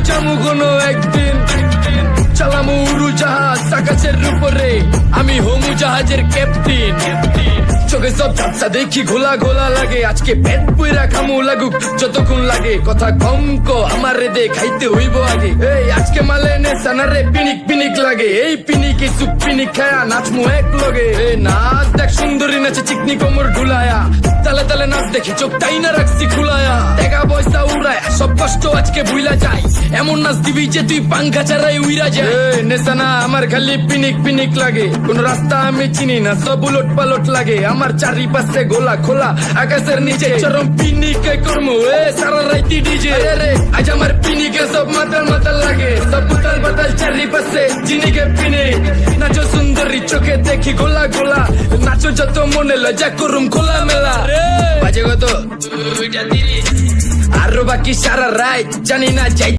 যামু কোনো একদিন, চালামু উড়োজাহাজ আকাশের উপরে, আমি হমু জাহাজের ক্যাপ্টেন। চোখে সব ঝাপসা দেখি ঘোলা ঘোলা লাগে, আজকে পেট পুইরা খামু লাগুক যতক্ষণ লাগে। কথা কম ক আমারে দে খাইতে হইব আগে, এই আজকে মালে নে সানারে পিনিক পিনিক লাগে, এই পিনিকে সুপ পিনিক খায়া নাচমু এক লগে। এই নাচ দেখ সুন্দরী নাচে চিকনি কোমর ঢুলায়া, তালে তালে নাচ দেখি চোখ তাই না রাখছি খুলায়া। টাকা পয়সা উড়ায় সব কষ্ট আজকে ভুলা যায়, এমন নাচ দিবি যে তুই পাঙ্খা ছাড়াই উইরা যায়। নেশানা আমার খালি পিনিক পিনিক লাগে, কোন রাস্তা আমি চিনি না, সব উলট পালট লাগে। আমার চারিপাশে গোলা খোলা আকাশের নিচে, চরম পিনিকে করমু এ সারা রাইতি ডিজে। রে আজ আমার পিনিকে সব মাতাল মাতাল লাগে, সব উতাল বাতাল চারিপাশে চিনিকে পিনিক। নাচো সুন্দরী চোখে দেখি গোলা গোলা, নাচো যত মনে লজা করুম খোলা মেলা। বাজে কত? আরো বাকি সারা রাত জানি না যাই